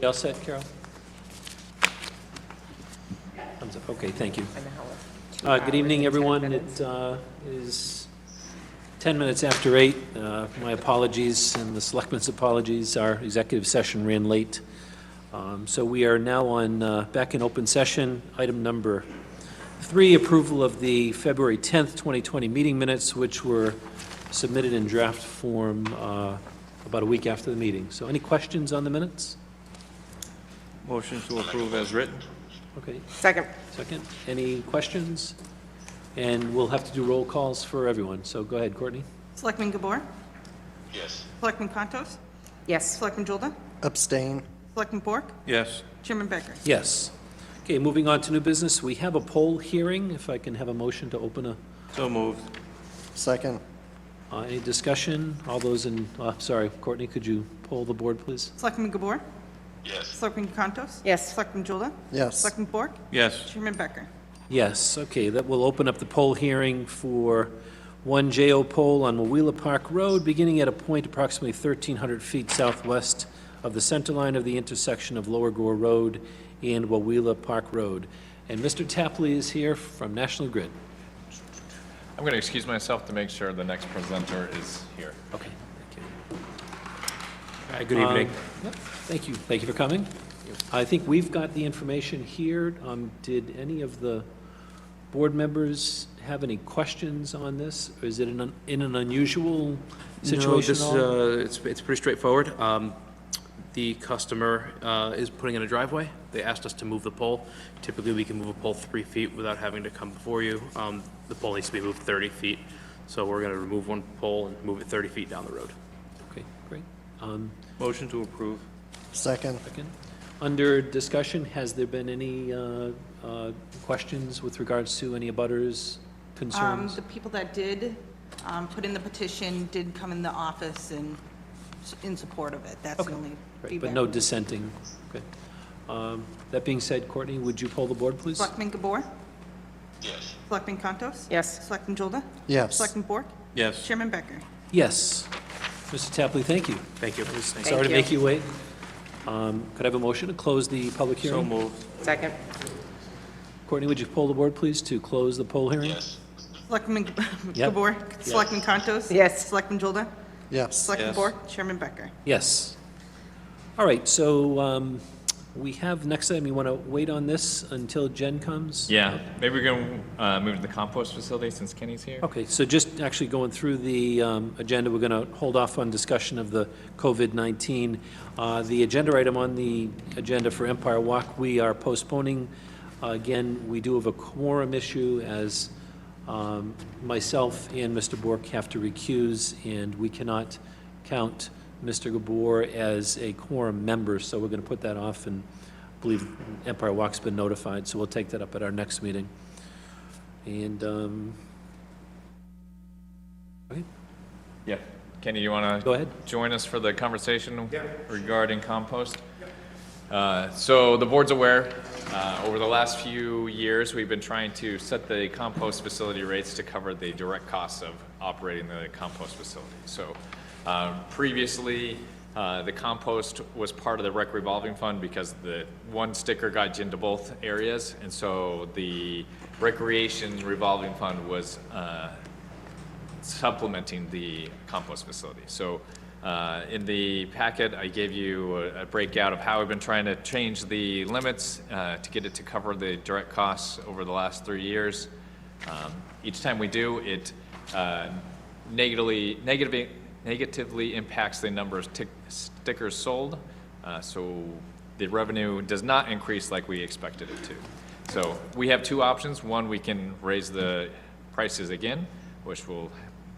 You all set, Carol? Thumbs up. Okay, thank you. Good evening, everyone. It is 10 minutes after 8. My apologies and the Selectmen's apologies. Our executive session ran late. So we are now on back in open session. Item number 3, approval of the February 10th, 2020 meeting minutes, which were submitted in draft form about a week after the meeting. So any questions on the minutes? Motion to approve as written. Okay, Second. second. Any questions? And we'll have to do roll calls for everyone. So go ahead, Courtney. Selectman Gabor? Yes. Selectman Contos? Yes. Selectman Julda? Abstain. Selectman Bork? Yes. Chairman Becker? Yes. Okay, moving on to new business. We have a poll hearing. If I can have a motion to open a, So moved. Second. any discussion? All those in, sorry, Courtney, could you poll the board, please? Selectman Gabor? Yes. Selectman Contos? Yes. Selectman Julda? Yes. Selectman Bork? Yes. Chairman Becker? Yes, okay, that will open up the poll hearing for one JO poll on Wawila Park Road, beginning at a point approximately 1,300 feet southwest of the center line of the intersection of Lower Gore Road and Wawila Park Road. And Mr. Tapley is here from National Grid. I'm going to excuse myself to make sure the next presenter is here. Okay, thank you. Hi, good evening. Yep, thank you. Thank you for coming. I think we've got the information here. Did any of the board members have any questions on this? Or is it in an unusual situation at all? No, it's pretty straightforward. The customer is putting in a driveway. They asked us to move the pole. Typically, we can move a pole 3 feet without having to come before you. The pole needs to be moved 30 feet, so we're going to remove one pole and move it 30 feet down the road. Okay, great. Motion to approve. Second. Second. Under discussion, has there been any questions with regards to any abutters, concerns? The people that did put in the petition did come in the office and in support of it. That's the only Right, feedback. but no dissenting. Okay. That being said, Courtney, would you poll the board, please? Selectman Gabor? Yes. Selectman Contos? Yes. Selectman Julda? Yes. Selectman Bork? Yes. Chairman Becker? Yes. Mr. Tapley, thank you. Thank you. Sorry to make you wait. Could I have a motion to close the public So hearing? moved. Second. Courtney, would you poll the board, please, to close the poll hearing? Yes. Selectman Yep. Gabor? Selectman Contos? Yes. Selectman Julda? Yes. Selectman Yes. Bork? Chairman Becker? Yes. All right, so we have, next item, you want to wait on this until Jen comes? Yeah, maybe we're going to move to the compost facility since Kenny's here. Okay, so just actually going through the agenda, we're going to hold off on discussion of the COVID-19. The agenda item on the agenda for Empire Walk, we are postponing. Again, we do have a quorum issue as myself and Mr. Bork have to recuse, and we cannot count Mr. Gabor as a quorum member, so we're going to put that off, and I believe Empire Walk's been notified, so we'll take that up at our next meeting. And, okay, Yeah. Kenny, you want go to ahead. join us for the conversation regarding compost? So the board's aware, over the last few years, we've been trying to set the compost facility rates to cover the direct costs of operating the compost facility. So previously, the compost was part of the rec revolving fund because the one sticker got you into both areas, and so the recreation revolving fund was supplementing the compost facility. So in the packet, I gave you a breakout of how we've been trying to change the limits to get it to cover the direct costs over the last 3 years. Each time we do, it negatively impacts the number of stickers sold, so the revenue does not increase like we expected it to. So we have two options. One, we can raise the prices again, which will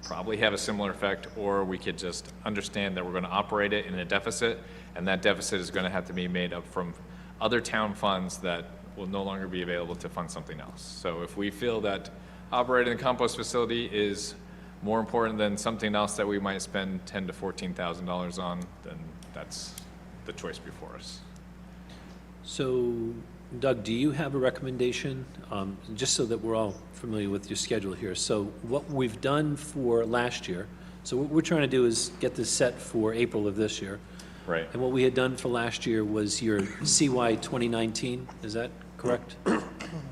probably have a similar effect, or we could just understand that we're going to operate it in a deficit, and that deficit is going to have to be made up from other town funds that will no longer be available to fund something else. So if we feel that operating the compost facility is more important than something else that we might spend $10,000 to $14,000 on, then that's the choice before us. So, Doug, do you have a recommendation, just so that we're all familiar with your schedule here? So what we've done for last year, so what we're trying to do is get this set for April of this year. Right. And what we had done for last year was your CY 2019, is that correct?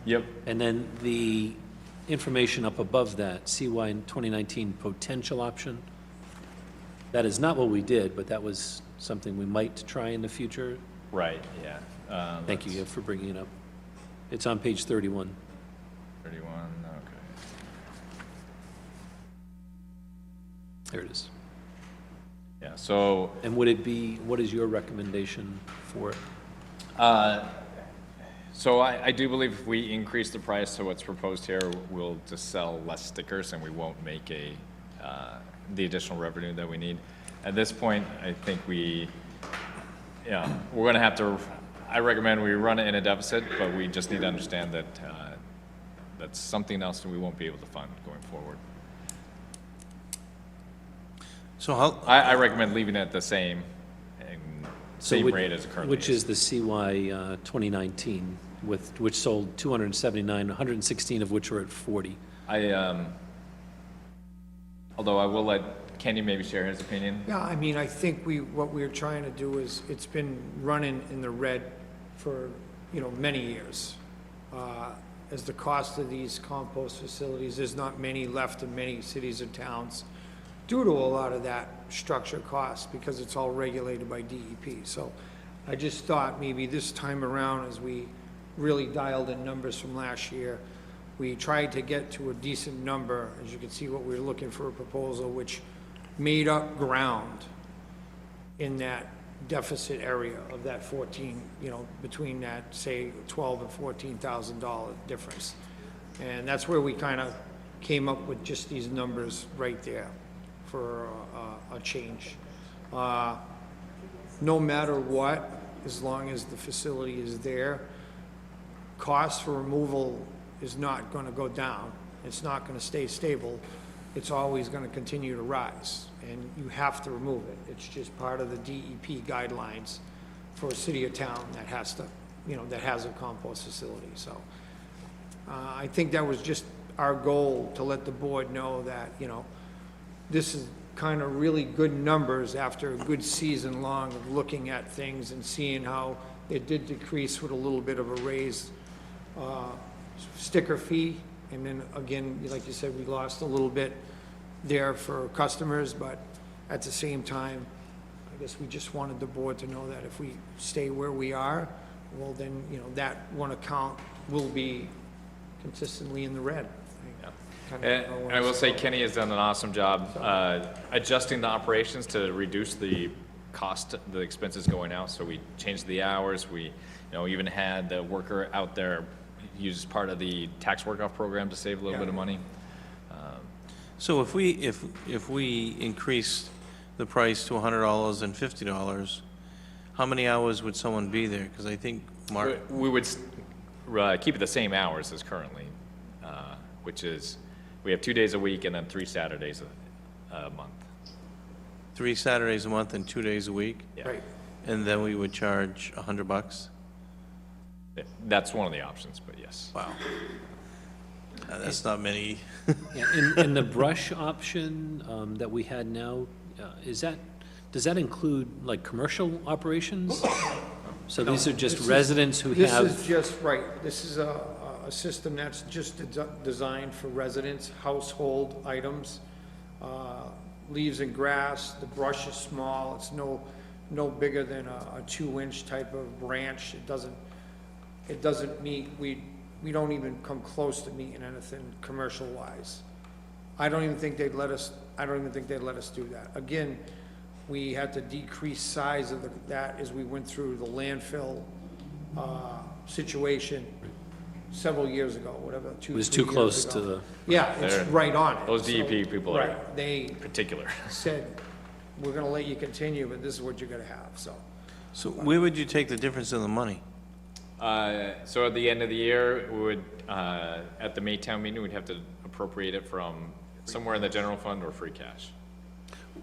Yep. And then the information up above that, CY 2019 potential option, that is not what we did, but that was something we might try in the future. Right, yeah. Thank you for bringing it up. It's on page 31. 31, okay. There it is. Yeah, so, And would it be, what is your recommendation for it? so I do believe if we increase the price to what's proposed here, we'll just sell less stickers and we won't make the additional revenue that we need. At this point, I think we're gonna have to, I recommend we run it in a deficit, but we just need to understand that that's something else that we won't be able to fund going forward. So how, I recommend leaving it the same, and So same which- rate as it currently Which is the CY 2019, which sold 279, 116 of which were at 40. Although I will let Kenny maybe share his opinion. Yeah, I mean, I think what we're trying to do is, it's been running in the red for, many years. As the cost of these compost facilities, there's not many left in many cities and towns due to a lot of that structure cost, because it's all regulated by DEP. So I just thought maybe this time around, as we really dialed in numbers from last year, we tried to get to a decent number. As you can see, what we're looking for a proposal which made up ground in that deficit area of that 14, between that, say, $12,000 and $14,000 difference. And that's where we kind of came up with just these numbers right there for a change. No matter what, as long as the facility is there, cost for removal is not going to go down. It's not going to stay stable. It's always going to continue to rise, and you have to remove it. It's just part of the DEP guidelines for a city or town that has to, that has a compost facility. So I think that was just our goal, to let the board know that, this is kind of really good numbers after a good season long of looking at things and seeing how it did decrease with a little bit of a raise sticker fee. And then again, like you said, we lost a little bit there for customers, but at the same time, I guess we just wanted the board to know that if we stay where we are, well then, that one account will be consistently in the red. And I will say Kenny has done an awesome job adjusting the operations to reduce the cost, the expenses going out. So we changed the hours. We, even had the worker out there use part of the tax work-off program to save a little bit of money. so if we increase the price to $100 and $50, how many hours would someone be there? Because I think, Mark, We would keep it the same hours as currently, which is, we have 2 days a week and then 3 Saturdays a month. 3 Saturdays a month and 2 days a week? Yeah. Right. And then we would charge $100? That's one of the options, but yes. Wow. That's not many. Yeah, and the brush option that we had now, does that include like commercial operations? So these are just This is- residents who This have, is just, right, this is a system that's just designed for residents, household items, leaves and grass. The brush is small, it's no bigger than a 2-inch type of branch. It doesn't meet, we don't even come close to meeting anything commercial-wise. I don't even think they'd let us do that. Again, we had to decrease size of that as we went through the landfill situation several years ago, whatever, 2, 3 years ago. was too close to the, Yeah, it's They're- right on it. Those So- DEP people are Right, they particular. said, we're gonna let you continue, but this is what you're gonna have, so. So where would you take the difference in the money? So at the end of the year, we would, at the May town meeting, we'd have to appropriate it from somewhere in the general fund or free cash.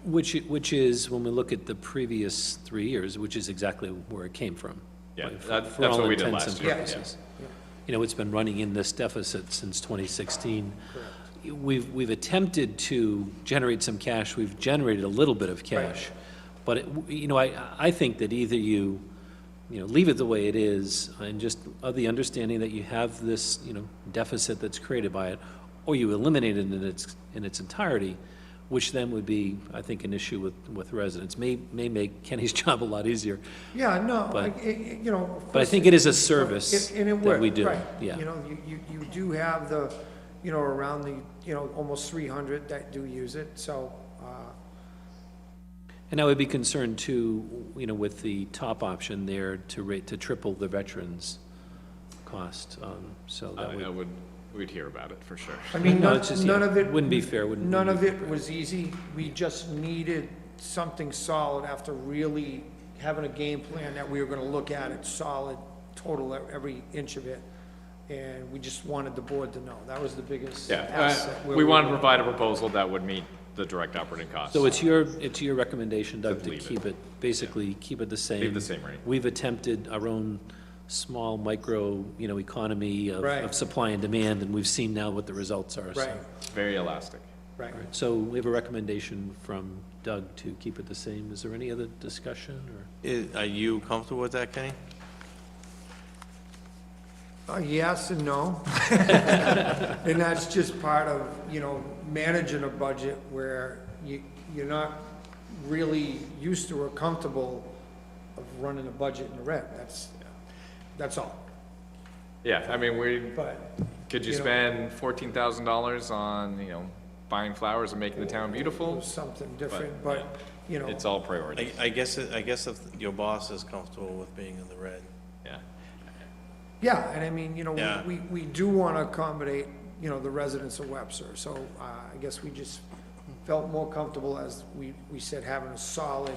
which is, when we look at the previous 3 years, which is exactly where it came from. Yeah, right, for- that's for all what we did intents last and year, purposes. It's been running in this deficit since 2016. We've attempted to generate some cash, we've generated a little bit of cash, But, I think that either you leave it the way it is and just of the understanding that you have this, deficit that's created by it, or you eliminate it in its entirety, which then would be, I think, an issue with residents. May make Kenny's job a lot easier. Yeah, no, But- of But I course think it is a service and it that we would, do. right. Yeah. You do have the, around the, almost 300 that do use it, so, And I would be concerned too, with the top option there to triple the veterans' cost. So that would. We'd hear about it for sure. I mean, No, it's just, none of it. wouldn't be fair, wouldn't. None wouldn't of be it was easy. We just needed something solid after really having a game plan that we were gonna look at it solid, total, every inch of it. And we just wanted the board to know. That was the biggest asset. We want to provide a proposal that would meet the direct operating costs. So it's your recommendation, Doug, to leave it. keep it, basically, keep it the same? Leave the same rate. We've attempted our own small micro, economy Right. of supply and demand, and we've seen now what the results are. so- Right, Very elastic. right. So we have a recommendation from Doug to keep it the same. Is there any other discussion, or? Are you comfortable with that, Kenny? Yes and no. And that's just part of, managing a budget where you're not really used to or comfortable of running a budget in the red. That's all. Yeah, I mean, But, could you you know- spend $14,000 on, buying flowers and making the town beautiful? something different, but, It's all priority. I guess if your boss is comfortable with being in the red. Yeah. yeah, and I mean, Yeah. we do want to accommodate, the residents of Webster. So I guess we just felt more comfortable, as we said, having a solid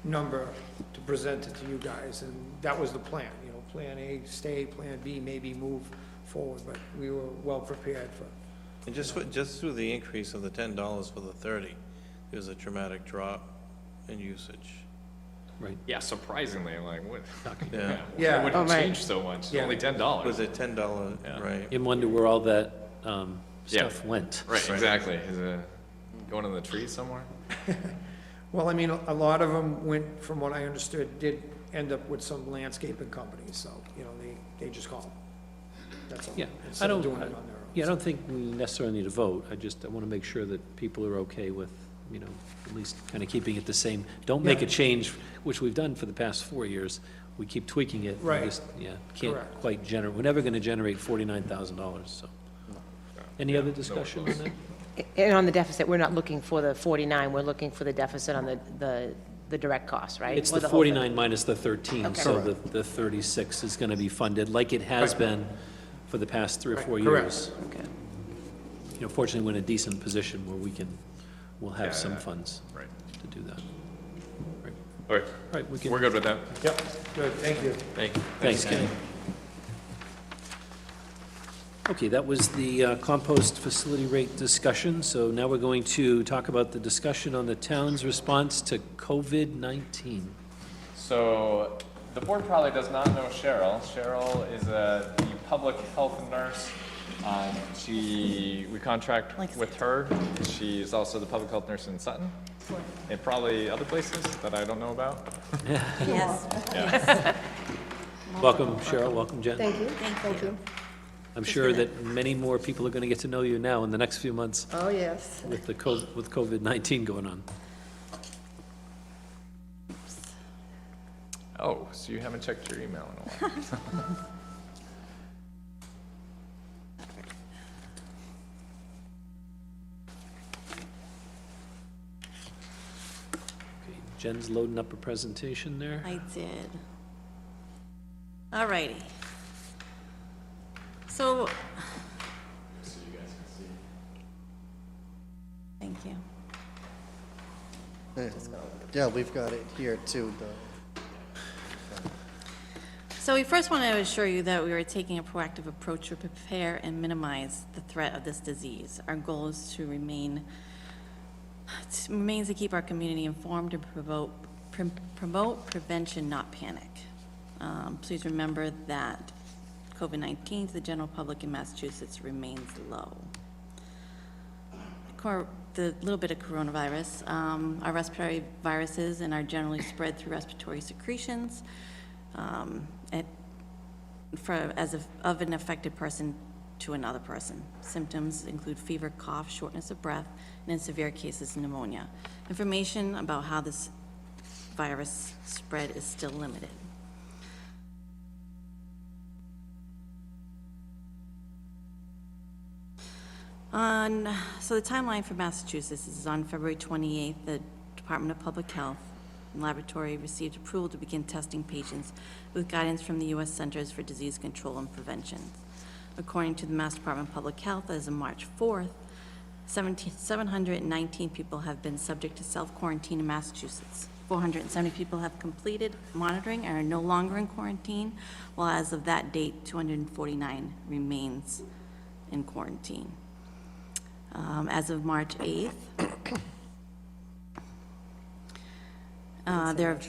number to present it to you guys. And that was the plan, Plan A, stay, Plan B, maybe move forward, but we were well prepared for. And just through the increase of the $10 for the 30, there's a dramatic drop in usage. Right. Yeah, surprisingly, I'm like, what? Yeah. Yeah. It wouldn't Oh, right. change so much. It's Yeah. only $10. Was it $10, Yeah. right? You wonder where all that Yeah. stuff went. Right, exactly. Is it going in the tree somewhere? Well, I mean, a lot of them went, from what I understood, did end up with some landscaping companies, so, they just call them. That's all. Yeah, Instead of doing it on their own. Yeah, I don't think we necessarily need a vote. I want to make sure that people are okay with, at least kind of keeping it the same. Don't make a Yeah. change, which we've done for the past 4 years. We keep tweaking it. We Right. just, can't Correct. quite we're never going to generate $49,000, so. Any other discussion on that? And on the deficit, we're not looking for the 49, we're looking for the deficit on the direct costs, right? It's Or the whole thing? 49 minus the 13, Okay. so the 36 is going to be funded like it has been for the past 3 or 4 Correct. years. Okay. Fortunately, we're in a decent position where we'll have Yeah, some yeah. funds Right. to do that. Right. All right, All right, we can. we're good with that. Yep, good, thank you. Thank you. Thanks, Kenny. Okay, that was the compost facility rate discussion, so now we're going to talk about the discussion on the town's response to COVID-19. So the board probably does not know Cheryl. Cheryl is the public health nurse. We contract with her. She's also the public health nurse in Sutton and probably other places that I don't know about. Yes, Yeah. Welcome, Cheryl, welcome, Jen. thank you. I'm sure that many more people are going to get to know you now in the next few months Oh, yes. with with COVID-19 going on. Oh, so you haven't checked your email in a while. Okay, Jen's loading up a presentation there. I did. All righty. So. Thank you. Yeah, we've got it here too, though. So we first want to assure you that we are taking a proactive approach to prepare and minimize the threat of this disease. Our goal is to remains to keep our community informed and promote prevention, not panic. Please remember that COVID-19 to the general public in Massachusetts remains low. the little bit of coronavirus. Our respiratory viruses and are generally spread through respiratory secretions of an affected person to another person. Symptoms include fever, cough, shortness of breath, and in severe cases, pneumonia. Information about how this virus spread is still limited. So the timeline for Massachusetts is on February 28th, the Department of Public Health and Laboratory received approval to begin testing patients with guidance from the U.S. Centers for Disease Control and Prevention. According to the Mass Department of Public Health, as of March 4th, 719 people have been subject to self-quarantine in Massachusetts. 470 people have completed monitoring and are no longer in quarantine, while as of that date, 249 remains in quarantine. As of March 8th, there.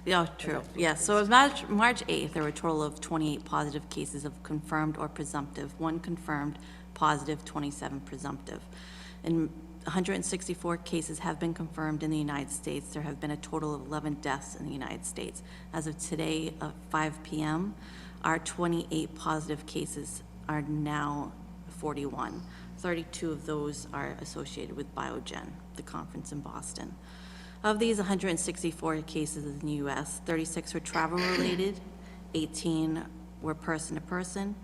Yeah, true. Yeah, so as of March 8th, there were a total of 28 positive cases of confirmed or presumptive, 1 confirmed positive, 27 presumptive. And 164 cases have been confirmed in the United States. There have been a total of 11 deaths in the United States. As of today, at 5 p.m., our 28 positive cases are now 41. 32 of those are associated with Biogen, the conference in Boston. Of these 164 cases in the U.S., 36 were travel-related, 18 were person-to-person,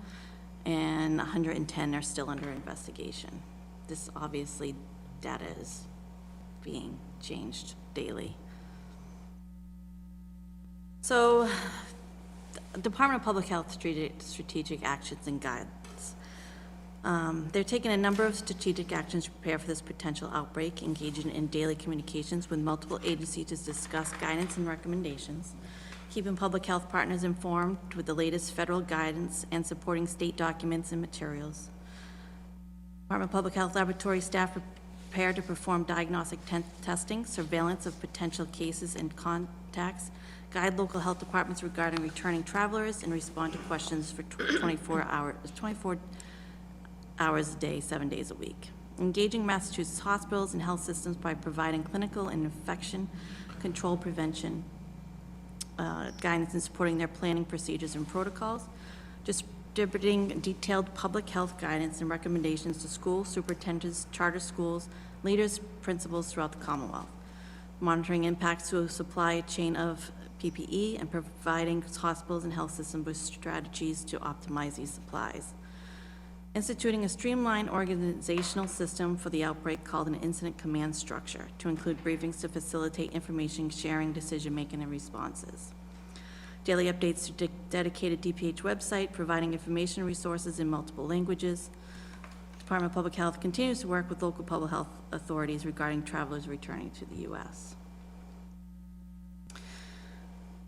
and 110 are still under investigation. This obviously data is being changed daily. So, Department of Public Health strategic actions and guidance. They're taking a number of strategic actions to prepare for this potential outbreak, engaging in daily communications with multiple agencies to discuss guidance and recommendations, keeping public health partners informed with the latest federal guidance, and supporting state documents and materials. Department of Public Health laboratory staff prepared to perform diagnostic testing, surveillance of potential cases and contacts, guide local health departments regarding returning travelers, and respond to questions for 24 hours a day, 7 days a week. Engaging Massachusetts hospitals and health systems by providing clinical and infection control prevention guidance and supporting their planning procedures and protocols. Distributing detailed public health guidance and recommendations to schools, superintendents, charter schools, leaders, principals throughout the Commonwealth. Monitoring impacts to a supply chain of PPE and providing hospitals and health systems with strategies to optimize these supplies. Instituting a streamlined organizational system for the outbreak called an incident command structure to include briefings to facilitate information sharing, decision-making, and responses. Daily updates to dedicated DPH website, providing information resources in multiple languages. Department of Public Health continues to work with local public health authorities regarding travelers returning to the U.S.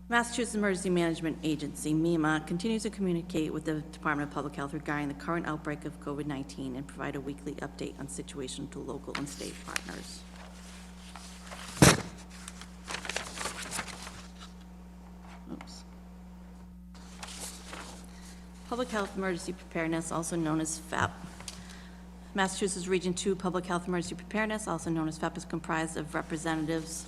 Massachusetts Emergency Management Agency, MEMA, continues to communicate with the Department of Public Health regarding the current outbreak of COVID-19 and provide a weekly update on situation to local and state partners. Oops. Public Health Emergency Preparedness, also known as FEP. Massachusetts Region 2 Public Health Emergency Preparedness, also known as FEP, is comprised of representatives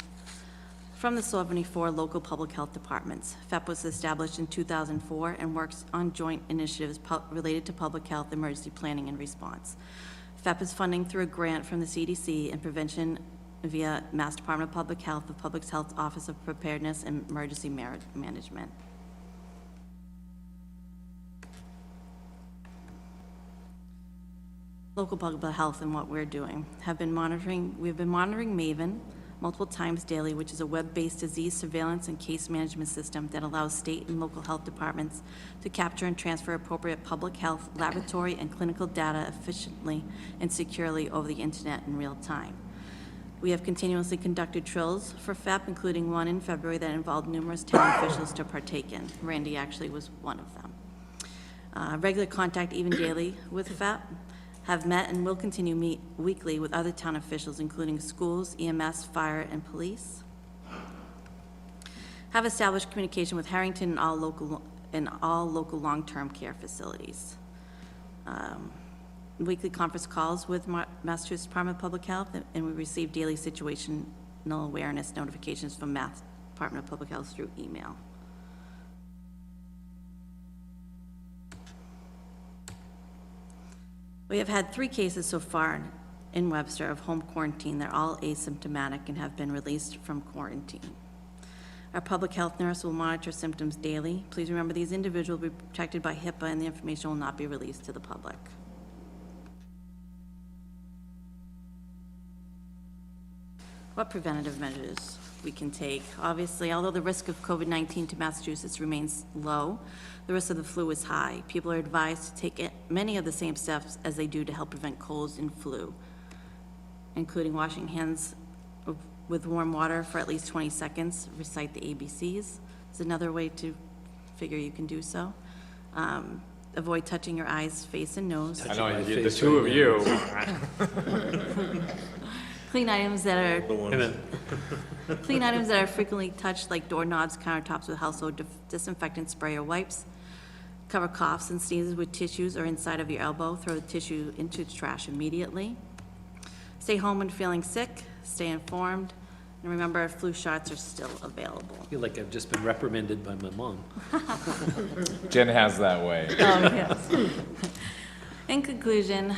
from the 74 local public health departments. FEP was established in 2004 and works on joint initiatives related to public health emergency planning and response. FEP is funding through a grant from the CDC and prevention via Mass Department of Public Health, the Public Health Office of Preparedness and Emergency Management. Local public health and what we're doing. We've been monitoring MAVEN multiple times daily, which is a web-based disease surveillance and case management system that allows state and local health departments to capture and transfer appropriate public health, laboratory, and clinical data efficiently and securely over the internet in real time. We have continuously conducted drills for FEP, including one in February that involved numerous town officials to partake in. Randy actually was one of them. Regular contact, even daily, with FEP, have met and will continue to meet weekly with other town officials, including schools, EMS, fire, and police. Have established communication with Harrington and all local long-term care facilities. weekly conference calls with Massachusetts Department of Public Health, and we receive daily situational awareness notifications from Mass Department of Public Health through email. We have had 3 cases so far in Webster of home quarantine. They're all asymptomatic and have been released from quarantine. Our public health nurse will monitor symptoms daily. Please remember, these individuals will be protected by HIPAA, and the information will not be released to the public. What preventative measures we can take? Obviously, although the risk of COVID-19 to Massachusetts remains low, the risk of the flu is high. People are advised to take many of the same steps as they do to help prevent colds and flu, including washing hands with warm water for at least 20 seconds, recite the ABCs is another way to figure you can do so. Avoid touching your eyes, face, and nose. I know, the two of you. Clean items that are Amen. Clean items that are frequently touched, like doorknobs, countertops, with household disinfectant spray or wipes. Cover coughs and sneezes with tissues or inside of your elbow. Throw the tissue into the trash immediately. Stay home when feeling sick. Stay informed. And remember, flu shots are still available. I feel like I've just been reprimanded by my mom. Jen has that way. Yes. In conclusion,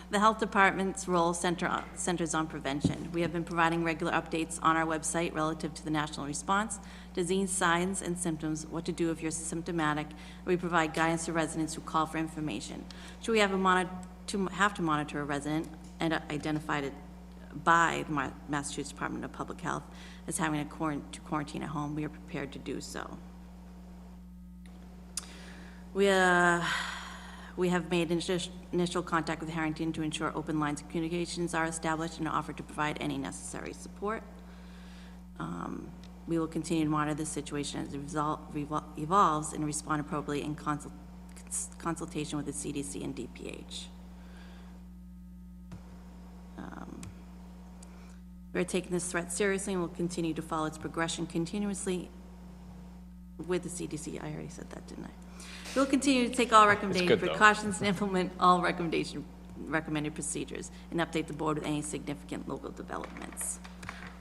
the health department's role centers on prevention. We have been providing regular updates on our website relative to the national response, disease signs and symptoms, what to do if you're symptomatic. We provide guidance to residents who call for information. Should we have to monitor a resident and identified it by the Massachusetts Department of Public Health as having to quarantine at home, we are prepared to do so. We have made initial contact with Harrington to ensure open lines of communications are established and offer to provide any necessary support. We will continue to monitor the situation as it evolves and respond appropriately in consultation with the CDC and DPH. We're taking this threat seriously and will continue to follow its progression continuously with the CDC. I already said that, didn't I? We'll continue to take all recommended precautions and implement all recommended procedures and update the board with any significant local developments.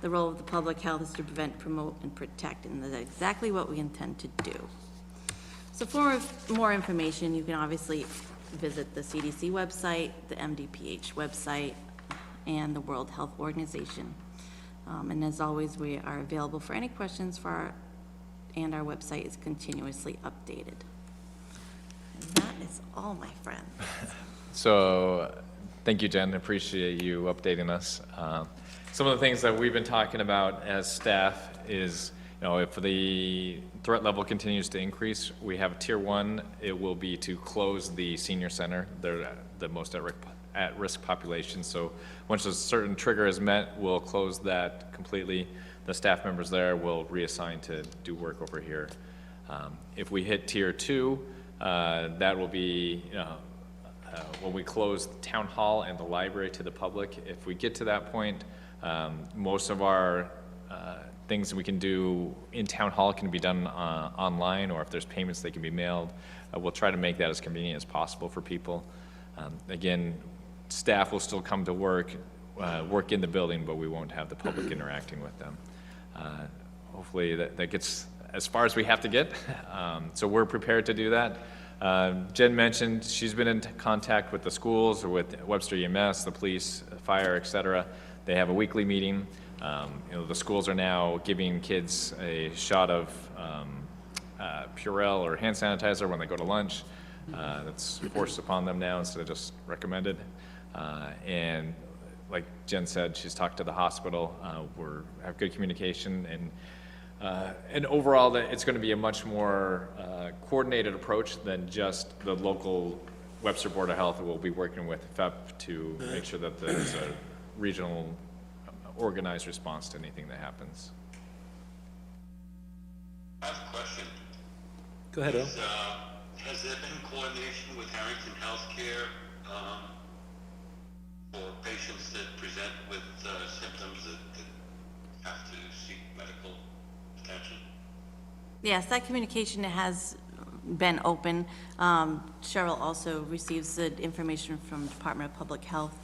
The role of the public health is to prevent, promote, and protect, and that's exactly what we intend to do. So for more information, you can obviously visit the CDC website, the MDPH website, and the World Health Organization. And as always, we are available for any questions and our website is continuously updated. And that is all, my friend. So, thank you, Jen. Appreciate you updating us. Some of the things that we've been talking about as staff is, if the threat level continues to increase, we have tier 1. It will be to close the senior center. They're the most at-risk population. So once a certain trigger is met, we'll close that completely. The staff members there will reassign to do work over here. If we hit tier 2, that will be when we close the town hall and the library to the public. If we get to that point, most of our things that we can do in town hall can be done online, or if there's payments, they can be mailed. We'll try to make that as convenient as possible for people. Again, staff will still come to work in the building, but we won't have the public interacting with them. Hopefully that gets as far as we have to get. So we're prepared to do that. Jen mentioned she's been in contact with the schools or with Webster EMS, the police, fire, et cetera. They have a weekly meeting. The schools are now giving kids a shot of Purell or hand sanitizer when they go to lunch. That's forced upon them now instead of just recommended. And like Jen said, she's talked to the hospital. We have good communication, and overall, that it's going to be a much more coordinated approach than just the local Webster Board of Health. We'll be working with FEP to make sure that there's a regional organized response to anything that happens. I have a question. Go ahead, Al. Has there been coordination with Harrington Healthcare for patients that present with symptoms that have to seek medical attention? Yes, that communication has been open. Cheryl also receives the information from Department of Public Health,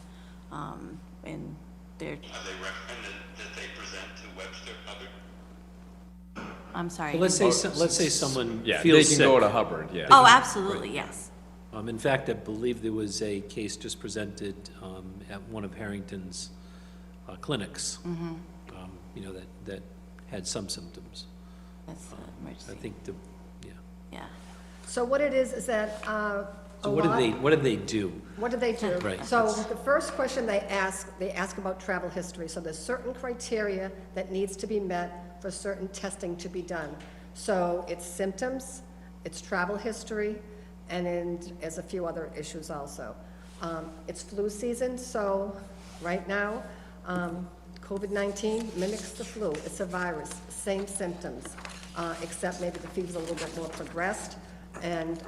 and they're, Are they recommended that they present to Webster Hubbard? I'm sorry. Well, let's say someone Yeah, they feels can sick. go to Hubbard, yeah. Oh, absolutely, yes. In fact, I believe there was a case just presented at one of Harrington's clinics, you know, that had some symptoms. That's an I emergency, think yeah. yeah. So what it is that So what did they do? What do they do? Right. So the first question they ask about travel history. So there's certain criteria that needs to be met for certain testing to be done. So it's symptoms, it's travel history, and then there's a few other issues also. It's flu season, so right now, COVID-19 mimics the flu. It's a virus, same symptoms, except maybe the fever's a little bit more progressed, and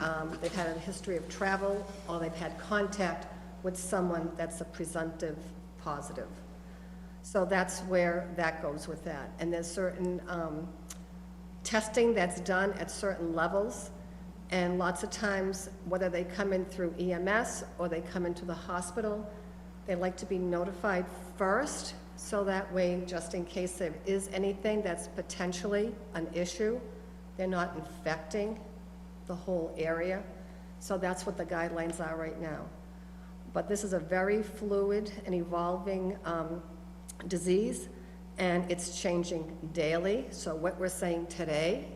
they've had a history of travel, or they've had contact with someone that's a presumptive positive. So that's where that goes with that. And there's certain testing that's done at certain levels, and lots of times, whether they come in through EMS or they come into the hospital, they like to be notified first, so that way, just in case there is anything that's potentially an issue, they're not infecting the whole area. So that's what the guidelines are right now. But this is a very fluid and evolving disease, and it's changing daily. So what we're saying today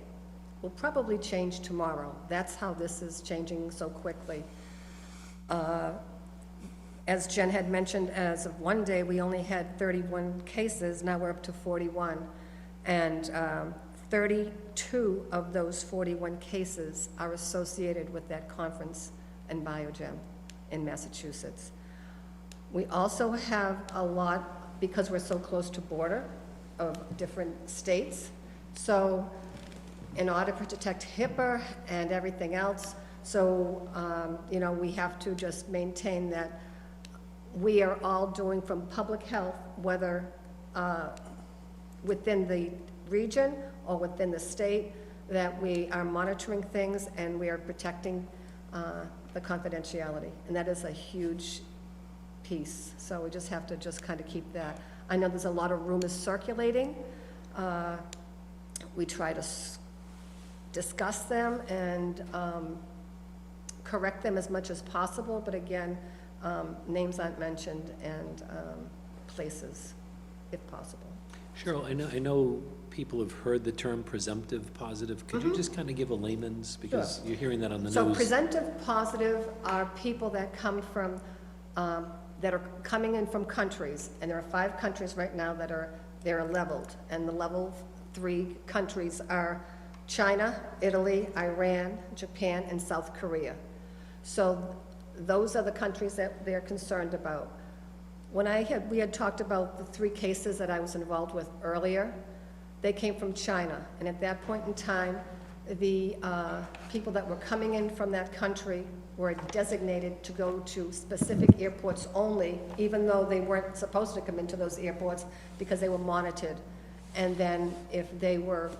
will probably change tomorrow. That's how this is changing so quickly. As Jen had mentioned, as of one day, we only had 31 cases, now we're up to 41. And 32 of those 41 cases are associated with that conference and Biogen in Massachusetts. We also have a lot, because we're so close to border of different states, so in order to protect HIPAA and everything else, so, you know, we have to just maintain that we are all doing from public health, whether within the region or within the state, that we are monitoring things and we are protecting the confidentiality. And that is a huge piece. So we just have to just kind of keep that. I know there's a lot of rumors circulating. We try to discuss them and correct them as much as possible, but again, names aren't mentioned, and places, if possible. Cheryl, I know people have heard the term presumptive positive. Could you just kind of give a layman's, because you're hearing that on the So news? presumptive positive are people that come from, that are coming in from countries, and there are 5 countries right now that they're leveled, and the level 3 countries are China, Italy, Iran, Japan, and South Korea. So those are the countries that they're concerned about. When we had talked about the 3 cases that I was involved with earlier, they came from China, and at that point in time, the people that were coming in from that country were designated to go to specific airports only, even though they weren't supposed to come into those airports because they were monitored. And then if they were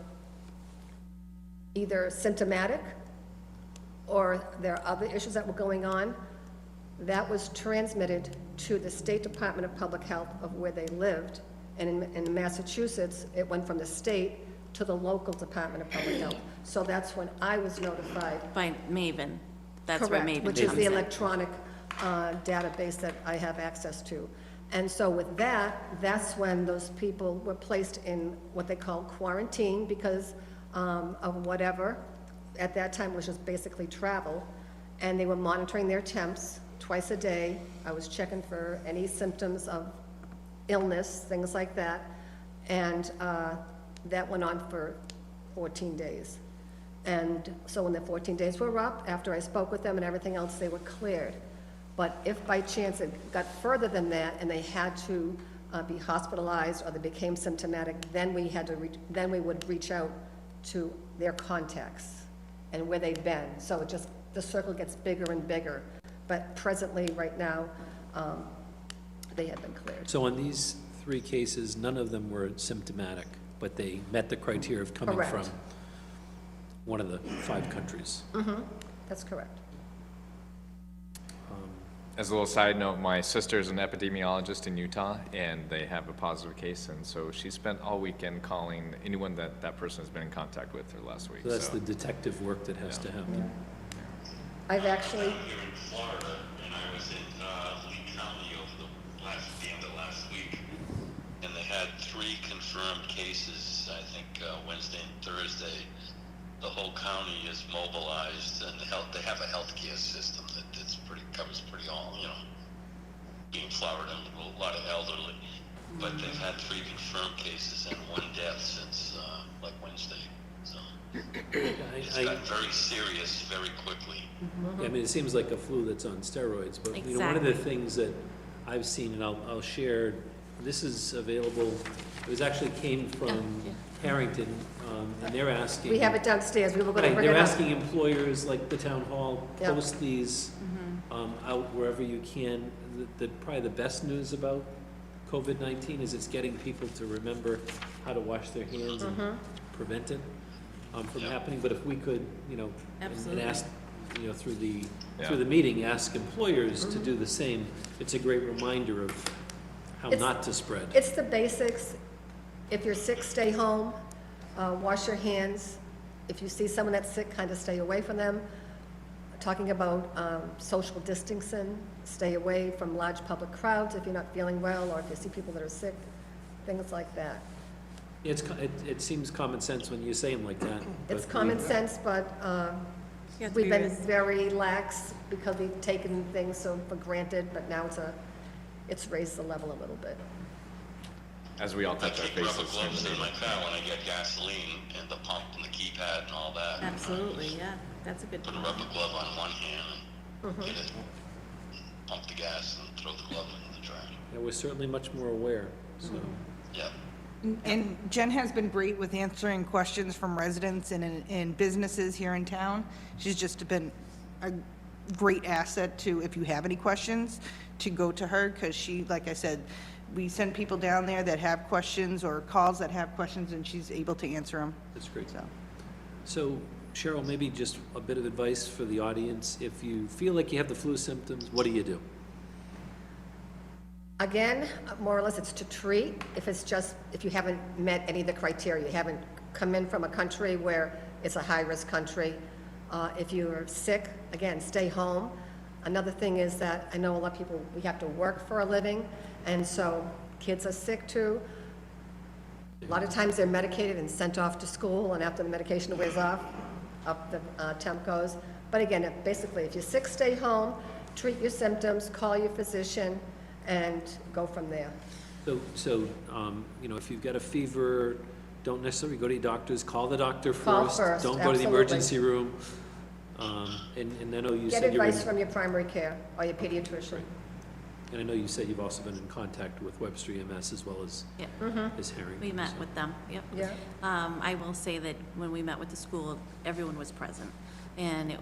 either symptomatic or there are other issues that were going on, that was transmitted to the State Department of Public Health of where they lived. And in Massachusetts, it went from the state to the local Department of Public Health. So that's when I was notified. By Maven, that's where Maven Correct, which is comes the in. electronic database that I have access to. And so with that, that's when those people were placed in what they call quarantine because of whatever. At that time, it was just basically travel. And they were monitoring their temps twice a day. I was checking for any symptoms of illness, things like that. And that went on for 14 days. And so when the 14 days were up, after I spoke with them and everything else, they were cleared. But if by chance it got further than that and they had to be hospitalized or they became symptomatic, then we had to then we would reach out to their contacts and where they've been. So it just, the circle gets bigger and bigger. But presently, right now, they have been cleared. So in these 3 cases, none of them were symptomatic, but they met the criteria of coming from? Correct. one of the 5 countries. That's correct. As a little side note, my sister's an epidemiologist in Utah, and they have a positive case, and so she spent all weekend calling anyone that that person has been in contact with her last week. So that's the detective work that has to happen. I've actually, Here in Florida, and I was in Lee County over the end of last week, and they had 3 confirmed cases, I think Wednesday and Thursday. The whole county is mobilized, and they have a healthcare system that covers pretty all, being Florida, a lot of elderly. But they've had 3 confirmed cases and 1 death since like Wednesday. So it's got very serious very quickly. Yeah, I mean, it seems like a flu that's on steroids, but one of the things that I've seen, and I'll share, this is available, it actually came from Harrington, and they're asking. we have it downstairs, we were going to Right, bring it they're up. asking employers like the town hall, Yeah. post these out wherever you can. Probably the best news about COVID-19 is it's getting people to remember how to wash their hands and prevent it from happening. But if we could, and Absolutely. ask, through the meeting, ask employers to do the same, it's a great reminder of how It's- not to spread. It's the basics. If you're sick, stay home, wash your hands. If you see someone that's sick, kind of stay away from them. Talking about social distancing, stay away from large public crowds if you're not feeling well, or if you see people that are sick, things like that. It seems common sense when you say them like that. It's but common we- sense, but You have to we've be been res- very lax because we've taken things so for granted, but now it's raised the level a little bit. As we all I touch our keep rubber faces. gloves in my car when I get gasoline, and the pump and the keypad and all that. Absolutely, yeah, that's a good Put a point. rubber glove on one hand and get it, pump the gas and throw the glove in the trash. Yeah, we're certainly much more aware, so. Yep. And Jen has been great with answering questions from residents and businesses here in town. She's just been a great asset to, if you have any questions, to go to her, because she, like I said, we send people down there that have questions or calls that have questions, and she's able to answer them. That's great. So, So Cheryl, maybe just a bit of advice for the audience. If you feel like you have the flu symptoms, what do you do? Again, more or less, it's to treat. If you haven't met any of the criteria, you haven't come in from a country where it's a high-risk country. If you're sick, again, stay home. Another thing is that I know a lot of people, we have to work for a living, and so kids are sick too. A lot of times they're medicated and sent off to school, and after the medication wears off, up the temp goes. But again, basically, if you're sick, stay home, treat your symptoms, call your physician, and go from there. So, if you've got a fever, don't necessarily go to your doctors, call the doctor Call first. first, Don't go to the absolutely. emergency room. And I know you Get said you're advice in, from your primary care or your pediatrician. and I know you said you've also been in contact with Webster EMS as well as, Yeah, as Harrington. we met with them, yep. Yeah. I will say that when we met with the school, everyone was present. And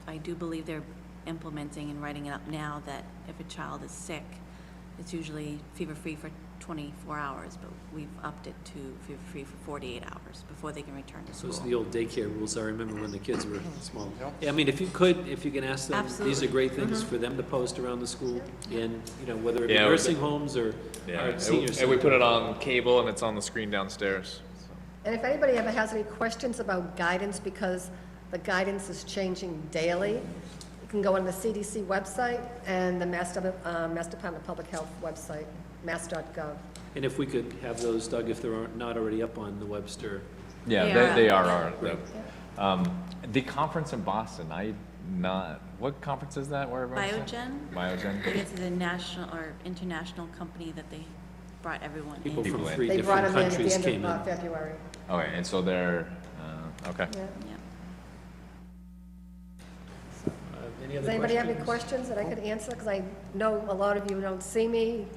I do believe they're implementing and writing it up now that if a child is sick, it's usually fever-free for 24 hours, but we've upped it to fever-free for 48 hours before they can return to school. Those are the old daycare rules I remember when the kids were small. Yeah, I mean, if you can ask them, these are Absolutely. great things for them to post around the school, and, whether it be Yeah, nursing homes or Yeah, senior and we put centers. it on cable, and it's on the screen downstairs. So. And if anybody ever has any questions about guidance, because the guidance is changing daily, you can go on the CDC website and the Mass Department of Public Health website, mass.gov. And if we could have those, Doug, if they're not already up on the Webster. Yeah, Yeah. they are. Right. The conference in Boston, what conference is that? Where everyone's at? Biogen? I Biogen? think it's a national or international company that they brought everyone People in. from People in. 3 They brought different them in at countries the came end in. of February. Okay, and so they're, okay. Yeah. Yeah. Any other Does anybody have any questions? questions that I could answer? Because I know a lot of you don't see me.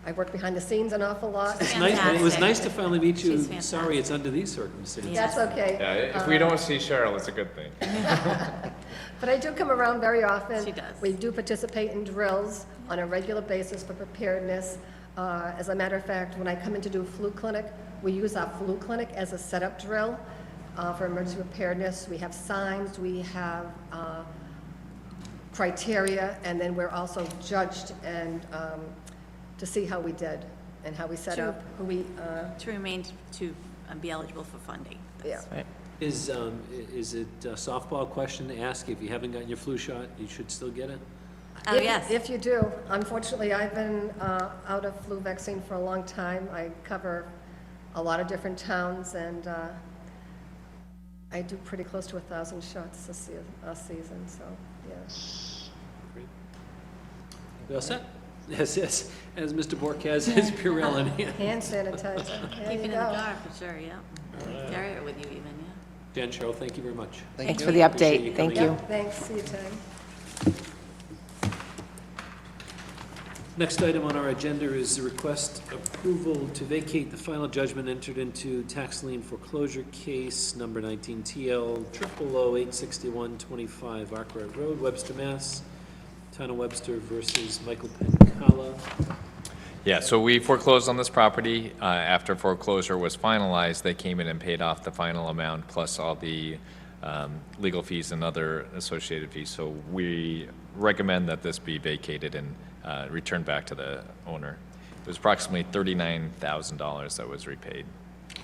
I work behind the scenes an awful lot. It's nice, it was Fantastic. nice to finally meet you. She's fantastic. Sorry, it's under these circumstances. That's okay. Yeah, if we don't see Cheryl, it's a good thing. But I do come around very often. She does. We do participate in drills on a regular basis for preparedness. As a matter of fact, when I come in to do a flu clinic, we use our flu clinic as a setup drill. for emergency preparedness. We have signs, we have criteria, and then we're also judged and to see how we did and how we set Sure. up, who we, To remain, to be eligible for funding. yeah. Is it a softball question to ask, if you haven't gotten your flu shot, you should still get it? Oh, yes. If you do. Unfortunately, I've been out of flu vaccine for a long time. I cover a lot of different towns, and I do pretty close to 1,000 shots a season, so, yeah. Great. We all set? Yes, yes, as Mr. Bork has his Purell in hand. Hand sanitizer, there Keep it you in the go. jar for sure, yeah. Carry it with you even, yeah. Jan, Cheryl, thank you very much. Thanks for the Appreciate update. you Thank coming you. in. Thanks, see you, Tag. Next item on our agenda is the request approval to vacate the final judgment entered into tax lien foreclosure case number 19 TL 000-861-25 Arkwright Road, Webster, Mass. Town of Webster versus Michael Pencala. Yeah, so we foreclosed on this property. After foreclosure was finalized, they came in and paid off the final amount plus all the legal fees and other associated fees. So we recommend that this be vacated and returned back to the owner. It was approximately $39,000 that was repaid.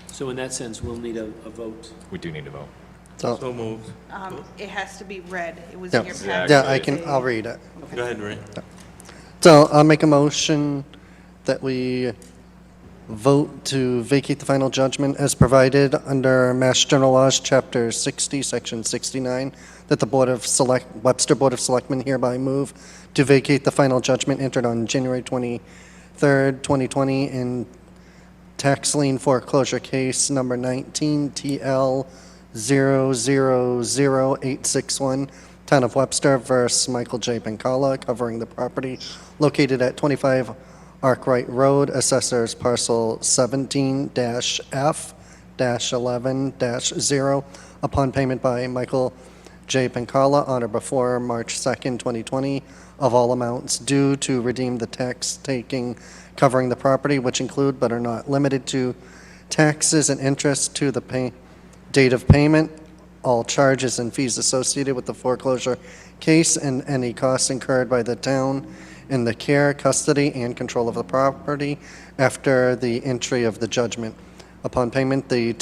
So in that sense, we'll need a vote. We do need to vote. So, So moved. It has to be read. It was yeah, in your Exactly. packet. yeah, I'll read it. Go ahead, Ray. So I'll make a motion that we vote to vacate the final judgment as provided under Mass General Laws, Chapter 60, Section 69, that the Webster Board of Selectmen hereby move to vacate the final judgment entered on January 23rd, 2020 in tax lien foreclosure case number 19 TL 000-861, Town of Webster versus Michael J. Pencala, covering the property located at 25 Arkwright Road, Assessors Parcel 17-F-11-0, upon payment by Michael J. Pencala on or before March 2nd, 2020, of all amounts due to redeem the tax taking covering the property, which include but are not limited to taxes and interest to the date of payment, all charges and fees associated with the foreclosure case, and any costs incurred by the town in the care, custody, and control of the property after the entry of the judgment. Upon payment to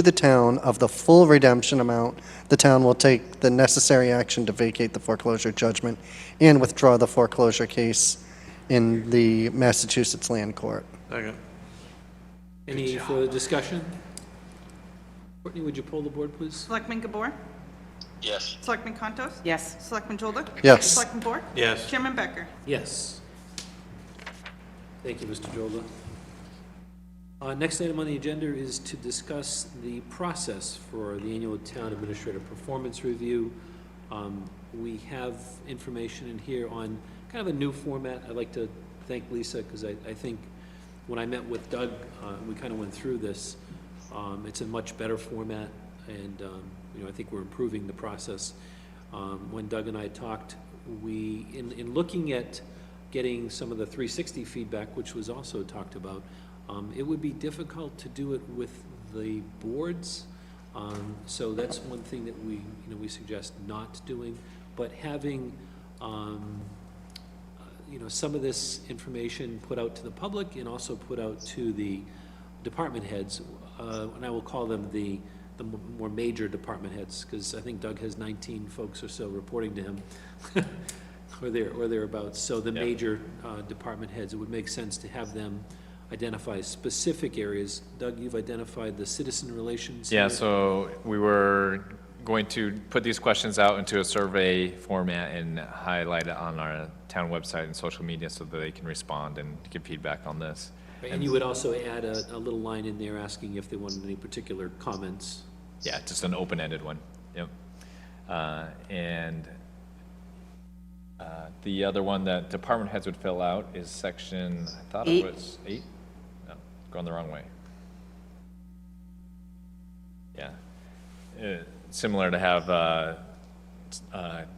the town of the full redemption amount, the town will take the necessary action to vacate the foreclosure judgment and withdraw the foreclosure case in the Massachusetts Land Court. Second. Any further discussion? Courtney, would you poll the board, please? Selectman Gabor? Yes. Selectman Contos? Yes. Selectman Jolda? Yes. Selectman Bork? Yes. Chairman Becker? Yes. Thank you, Mr. Jolda. Next item on the agenda is to discuss the process for the annual town administrator performance review. We have information in here on kind of a new format. I'd like to thank Lisa, because I think when I met with Doug, we kind of went through this. It's a much better format, and I think we're improving the process. When Doug and I talked, in looking at getting some of the 360 feedback, which was also talked about, it would be difficult to do it with the boards. So that's one thing that we suggest not doing, but having, some of this information put out to the public and also put out to the department heads, and I will call them the more major department heads, because I think Doug has 19 folks or so reporting to him, or thereabouts. So the major department heads, it would make sense to have them identify specific areas. Doug, you've identified the citizen relations. Yeah, area. so we were going to put these questions out into a survey format and highlight it on our town website and social media so that they can respond and give feedback on this. And you would also add a little line in there asking if they wanted any particular comments. Yeah, just an open-ended one, yep. The other one that department heads would fill out is section, I thought it 8. was 8? No, going the wrong way. Yeah. Similar to have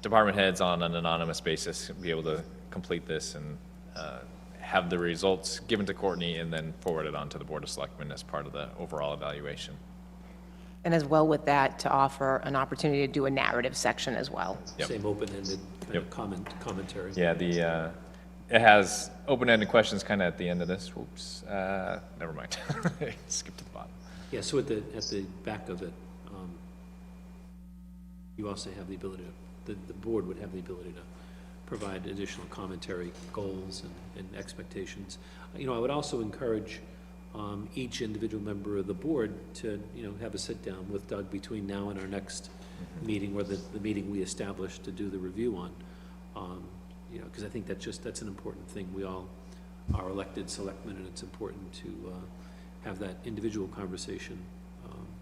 department heads on an anonymous basis be able to complete this and have the results given to Courtney and then forward it on to the Board of Selectmen as part of the overall evaluation. And as well with that, to offer an opportunity to do a narrative section as well. Yep. Same open-ended kind Yep. of commentary. Yeah, it has open-ended questions kind of at the end of this. Whoops, never mind. Skip to the bottom. Yeah, so at the back of it, you also have the ability to, the board would have the ability to provide additional commentary, goals, and expectations. You know, I would also encourage each individual member of the board to, you know, have a sit-down with Doug between now and our next meeting, or the meeting we established to do the review on. You know, because I think that's an important thing. We all are elected selectmen, and it's important to have that individual conversation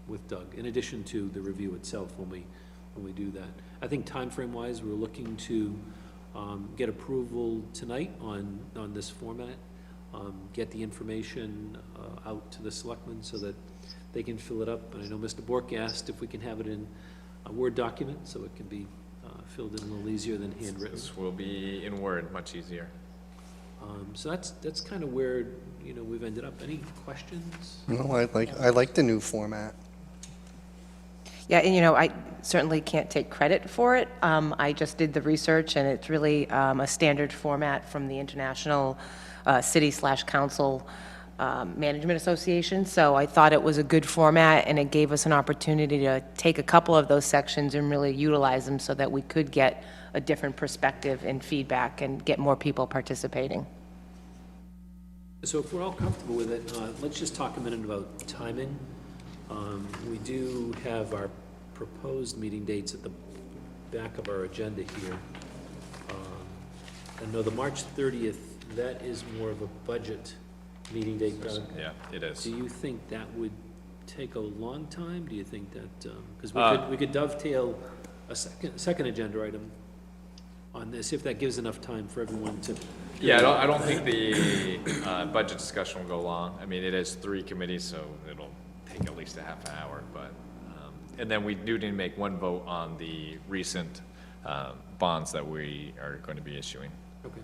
with Doug, in addition to the review itself when we do that. I think timeframe-wise, we're looking to get approval tonight on this format, get the information out to the selectmen so that they can fill it up. And I know Mr. Bork asked if we can have it in a Word document, so it can be filled in a little easier than handwritten. This will be in Word, much easier. So that's kind of where, you know, we've ended up. Any questions? No, I like the new format. Yeah, and you know, I certainly can't take credit for it. I just did the research, and it's really a standard format from the International City/Council Management Association. So I thought it was a good format, and it gave us an opportunity to take a couple of those sections and really utilize them so that we could get a different perspective and feedback and get more people participating. So if we're all comfortable with it, let's just talk a minute about timing. We do have our proposed meeting dates at the back of our agenda here. I know the March 30th, that is more of a budget meeting date, Doug. Yeah, it is. Do you think that would take a long time? Do you think that, because we could dovetail a second agenda item on this, if that gives enough time for everyone to. Yeah, I don't think the budget discussion will go long. I mean, it is 3 committees, so it'll take at least a half an hour, but, and then we do need to make one vote on the recent bonds that we are going to be issuing. Okay.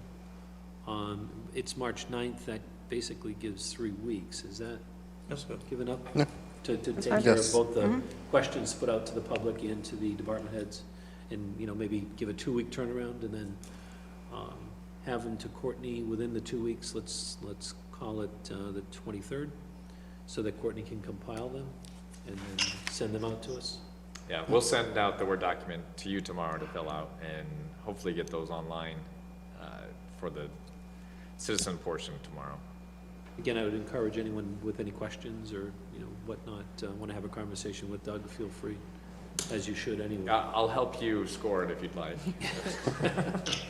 It's March 9th, that basically gives 3 weeks. Is that That's good. given up? No. To take fine. care of Yes. both the questions put out to the public and to the department heads, and, you know, maybe give a 2-week turnaround, and then have them to Courtney within the 2 weeks. Let's call it the 23rd, so that Courtney can compile them and then send them out to us. Yeah, we'll send out the Word document to you tomorrow to fill out and hopefully get those online for the citizen portion tomorrow. Again, I would encourage anyone with any questions or, you know, whatnot, want to have a conversation with Doug, feel free, as you should anyway. I'll help you score it if you'd like.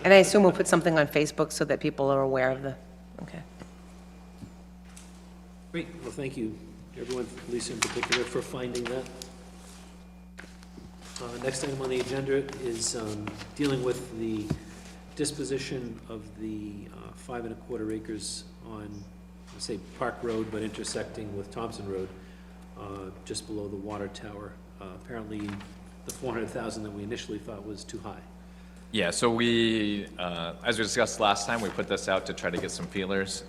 And I assume we'll put something on Facebook so that people are aware of the, okay. Great, well, thank you, everyone, Lisa in particular, for finding that. Next item on the agenda is dealing with the disposition of the 5 1/4 acres on, let's say, Park Road, but intersecting with Thompson Road, just below the water tower. Apparently, the 400,000 that we initially thought was too high. Yeah, so we, as we discussed last time, we put this out to try to get some feelers.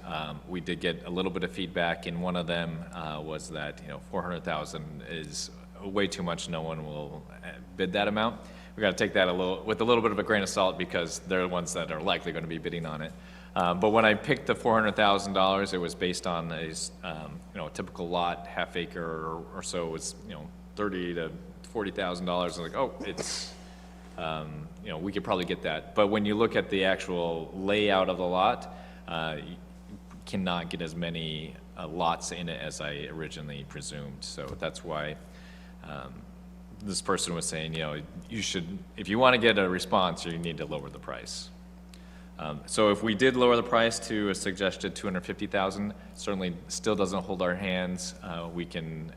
We did get a little bit of feedback, and one of them was that, you know, 400,000 is way too much. No one will bid that amount. We got to take that with a little bit of a grain of salt, because they're the ones that are likely going to be bidding on it. But when I picked the $400,000, it was based on a, you know, a typical lot, half acre or so. It was, you know, $30,000 to $40,000. I was like, oh, it's, you know, we could probably get that. But when you look at the actual layout of the lot, you cannot get as many lots in it as I originally presumed. So that's why this person was saying, you know, you should, if you want to get a response, you need to lower the price. So if we did lower the price to a suggested $250,000, certainly still doesn't hold our hands. We can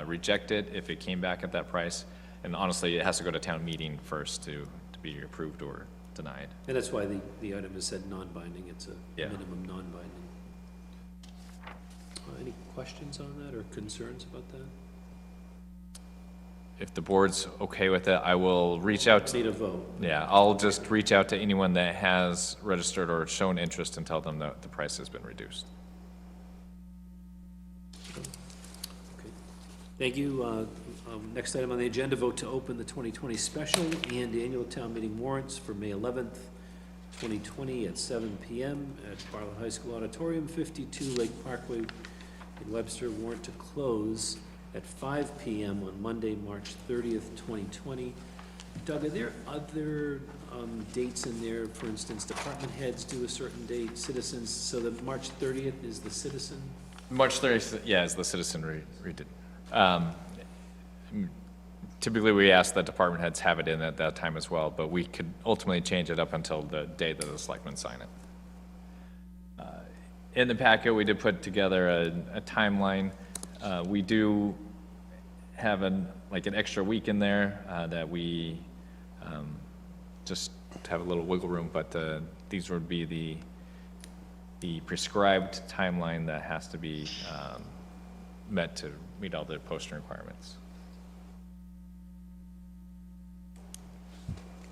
reject it if it came back at that price. And honestly, it has to go to town meeting first to be approved or denied. And that's why the item is said non-binding, it's a Yeah. minimum non-binding. Any questions on that or concerns about that? If the board's okay with it, I will reach out. Need a vote. Yeah, I'll just reach out to anyone that has registered or shown interest and tell them that the price has been reduced. Okay. Thank you. Next item on the agenda, vote to open the 2020 special and annual town meeting warrants for May 11th, 2020 at 7 PM at Bartlett High School Auditorium, 52 Lake Parkway in Webster. Warrant to close at 5 PM on Monday, March 30th, 2020. Doug, are there other dates in there? For instance, department heads do a certain date, citizens, so the March 30th is the citizen? March 30th, yeah, is the citizen redid. Typically, we ask that department heads have it in at that time as well, but we could ultimately change it up until the day that the selectmen sign it. In the packet, we did put together a timeline. We do have an extra week in there that we just have a little wiggle room, but these would be the prescribed timeline that has to be met to meet all the posting requirements.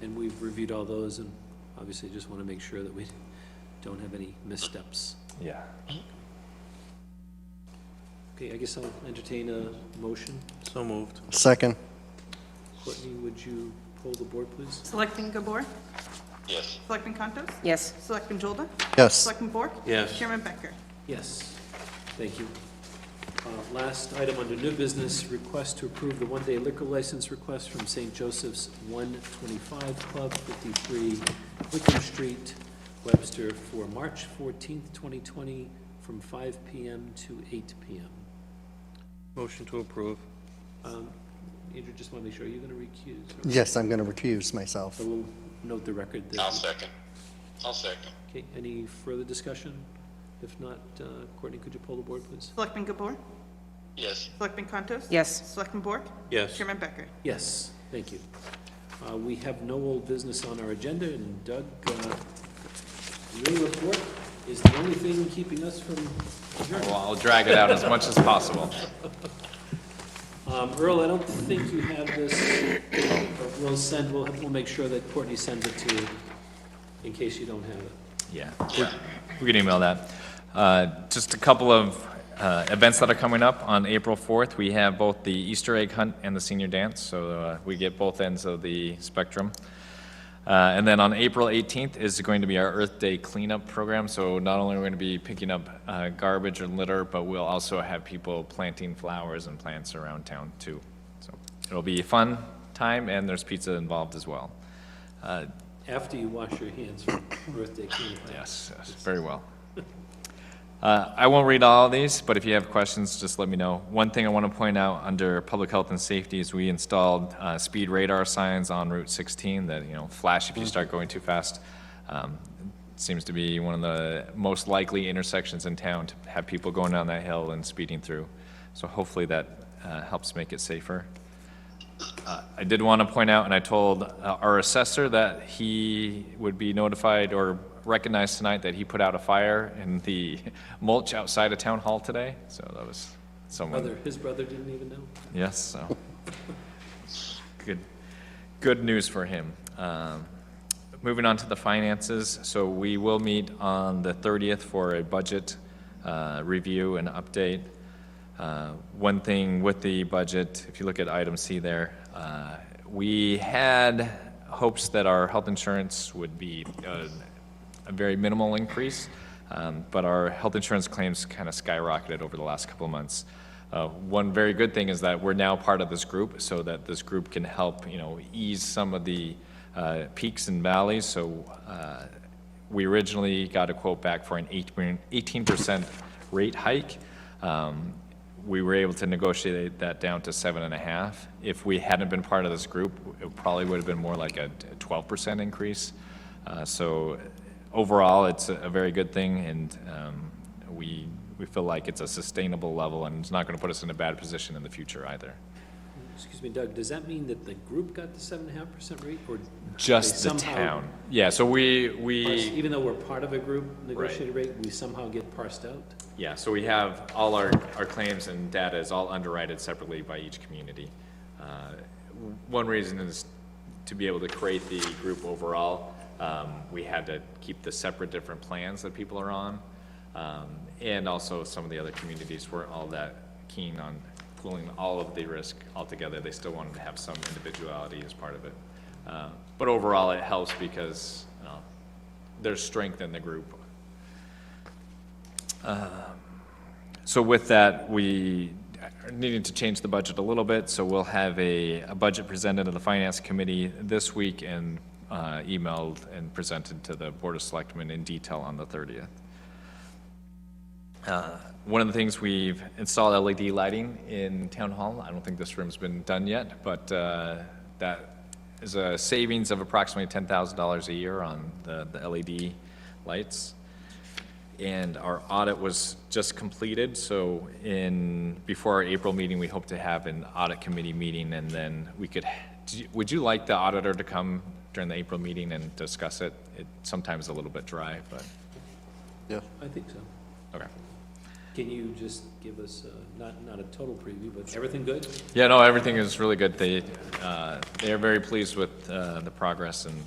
And we've reviewed all those, and obviously just want to make sure that we don't have any missteps. Yeah. Okay, I guess I'll entertain a motion. So moved. Second. Courtney, would you poll the board, please? Selectman Gabor? Yes. Selectman Contos? Yes. Selectman Jolda? Yes. Selectman Bork? Yes. Chairman Becker? Yes, thank you. Last item under new business, request to approve the one-day liquor license request from St. Joseph's 125 Club, 53 Wickham Street, Webster, for March 14th, 2020, from 5 PM to 8 PM. Motion to approve. Andrew, just want to make sure, are you going to recuse? Yes, I'm going to recuse myself. So we'll note the record that. I'll second. I'll second. Okay, any further discussion? If not, Courtney, could you poll the board, please? Selectman Gabor? Yes. Selectman Contos? Yes. Selectman Bork? Yes. Chairman Becker? Yes, thank you. We have no old business on our agenda, and Doug, your report is the only thing keeping us from adjourning. Well, I'll drag it out as much as possible. Earl, I don't think you have this, but we'll make sure that Courtney sends it to you in case you don't have it. Yeah, we can email that. Just a couple of events that are coming up. On April 4th, we have both the Easter egg hunt and the senior dance, so we get both ends of the spectrum. And then on April 18th is going to be our Earth Day cleanup program, so not only are we going to be picking up garbage and litter, but we'll also have people planting flowers and plants around town too. So it'll be a fun time, and there's pizza involved as well. After you wash your hands from birthday cleanup. Yes, very well. I won't read all of these, but if you have questions, just let me know. One thing I want to point out under public health and safety is we installed speed radar signs on Route 16 that, flash if you start going too fast. It seems to be one of the most likely intersections in town to have people going down that hill and speeding through. So hopefully that helps make it safer. I did want to point out, and I told our assessor that he would be notified or recognized tonight that he put out a fire in the mulch outside of Town Hall today. So that was someone. His brother didn't even know? Yes, so good news for him. Moving on to the finances, so we will meet on the 30th for a budget review and update. One thing with the budget, if you look at item C there, we had hopes that our health insurance would be a very minimal increase, but our health insurance claims kind of skyrocketed over the last couple of months. One very good thing is that we're now part of this group, so that this group can help, ease some of the peaks and valleys. So we originally got a quote back for an 18% rate hike. We were able to negotiate that down to 7.5. If we hadn't been part of this group, it probably would have been more like a 12% increase. So overall, it's a very good thing, and we feel like it's a sustainable level, and it's not going to put us in a bad position in the future either. Excuse me, Doug, does that mean that the group got the 7.5% rate, or Just they the somehow town. Yeah, so we even though we're part of a group negotiated rate, we somehow get parsed out? yeah, so we have all our claims and data is all underwritten separately by each community. one reason is to be able to create the group overall, we had to keep the separate different plans that people are on. And also some of the other communities weren't all that keen on pooling all of the risk altogether. They still wanted to have some individuality as part of it. But overall, it helps because there's strength in the group. So with that, we are needing to change the budget a little bit, so we'll have a budget presented to the Finance Committee this week and emailed and presented to the Board of Selectmen in detail on the 30th. One of the things, we've installed LED lighting in Town Hall. I don't think this room's been done yet, but that is a savings of approximately $10,000 a year on the LED lights. And our audit was just completed, so before our April meeting, we hope to have an audit committee meeting, and then we could, would you like the auditor to come during the April meeting and discuss it? It sometimes a little bit dry, but, Yeah. I think so. okay. Can you just give us, not a total preview, but everything good? Yeah, no, everything is really good. They are very pleased with the progress and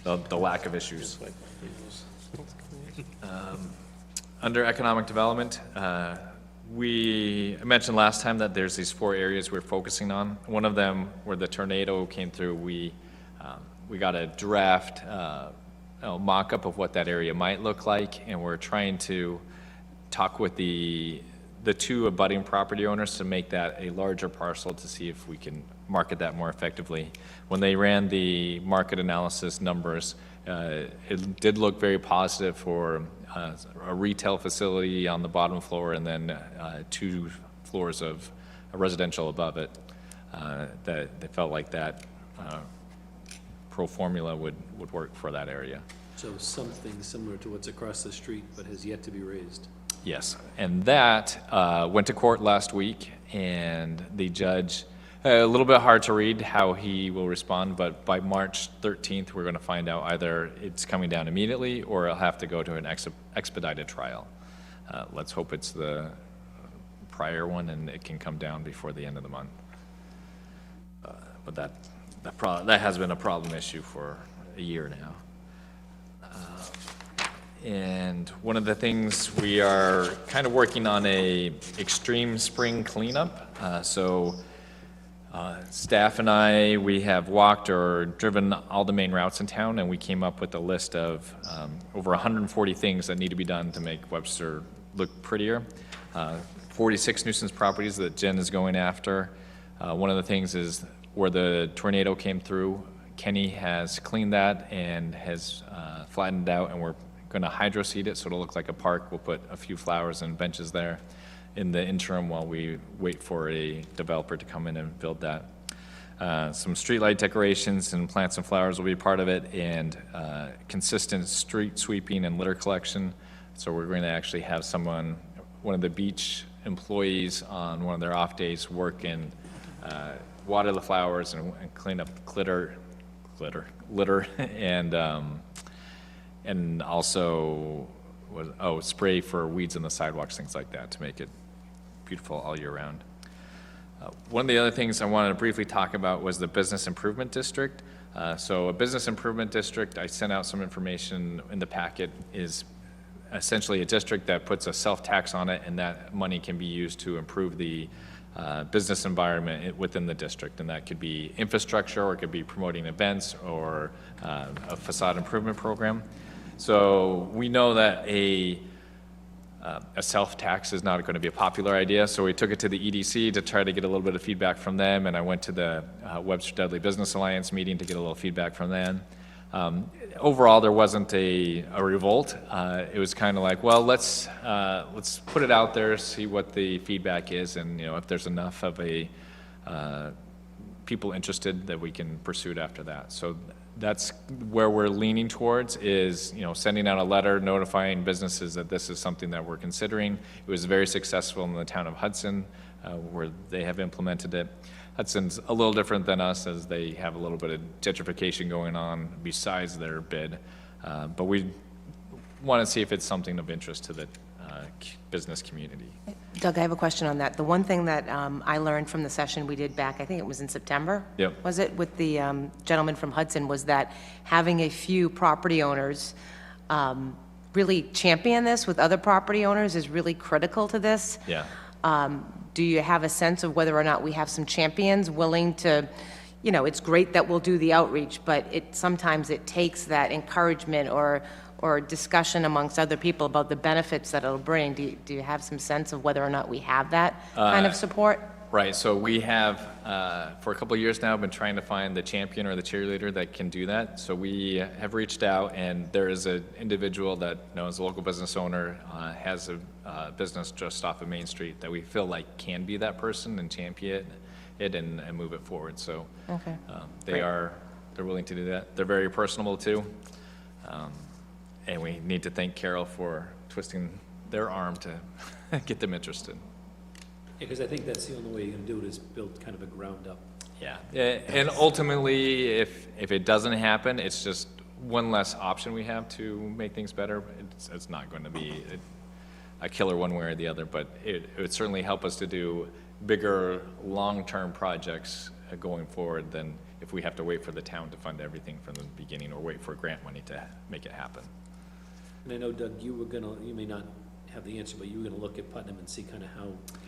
the lack of issues. Under economic development, I mentioned last time that there's these 4 areas we're focusing on. One of them, where the tornado came through, we got a draft mock-up of what that area might look like, and we're trying to talk with the 2 abutting property owners to make that a larger parcel to see if we can market that more effectively. When they ran the market analysis numbers, it did look very positive for a retail facility on the bottom floor and then 2 floors of a residential above it. That they felt like that pro formula would work for that area. So something similar to what's across the street, but has yet to be raised. Yes, and that went to court last week, and the judge, a little bit hard to read how he will respond, but by March 13th, we're going to find out either it's coming down immediately or it'll have to go to an expedited trial. Let's hope it's the prior one and it can come down before the end of the month. But that has been a problem issue for a year now. And one of the things, we are kind of working on a extreme spring cleanup. Staff and I, we have walked or driven all the main routes in town, and we came up with a list of over 140 things that need to be done to make Webster look prettier. 46 nuisance properties that Jen is going after. One of the things is where the tornado came through, Kenny has cleaned that and has flattened out, and we're going to hydro seed it so it'll look like a park. We'll put a few flowers and benches there in the interim while we wait for a developer to come in and build that. Some streetlight decorations and plants and flowers will be part of it, and consistent street sweeping and litter collection. So we're going to actually have one of the beach employees on one of their off days work and water the flowers and clean up litter and also spray for weeds in the sidewalks, things like that, to make it beautiful all year round. One of the other things I wanted to briefly talk about was the Business Improvement District. So a Business Improvement District, I sent out some information in the packet, is essentially a district that puts a self-tax on it, and that money can be used to improve the business environment within the district. And that could be infrastructure, or it could be promoting events, or a facade improvement program. So we know that a self-tax is not going to be a popular idea, so we took it to the EDC to try to get a little bit of feedback from them, and I went to the Webster Dudley Business Alliance meeting to get a little feedback from them. Overall, there wasn't a revolt. It was kind of like, well, let's put it out there, see what the feedback is, and if there's enough of people interested, that we can pursue it after that. So that's where we're leaning towards, is sending out a letter notifying businesses that this is something that we're considering. It was very successful in the town of Hudson, where they have implemented it. Hudson's a little different than us, as they have a little bit of gentrification going on besides their bid, but we want to see if it's something of interest to the business community. Doug, I have a question on that. The one thing that I learned from the session we did back, I think it was in September? Yep. Was it, with the gentleman from Hudson, was that having a few property owners really champion this with other property owners is really critical to this. Yeah. Do you have a sense of whether or not we have some champions willing to, you know, it's great that we'll do the outreach, but sometimes it takes that encouragement or discussion amongst other people about the benefits that it'll bring. Do you have some sense of whether or not we have that kind of support? Right, so we have, for a couple of years now, been trying to find the champion or the cheerleader that can do that. So we have reached out, and there is an individual that, you know, is a local business owner, has a business just off of Main Street that we feel like can be that person and champion it and move it forward. So Okay. they're willing to do that. They're very personable too. And we need to thank Carol for twisting their arm to get them interested. Yeah, because I think that's the only way you're gonna do it, is build kind of a ground up. Yeah, and ultimately, if it doesn't happen, it's just one less option we have to make things better. It's not going to be a killer one way or the other, but it would certainly help us to do bigger, long-term projects going forward than if we have to wait for the town to fund everything from the beginning or wait for grant money to make it happen. And I know, Doug, you may not have the answer, but you were gonna look at Putnam and see kind of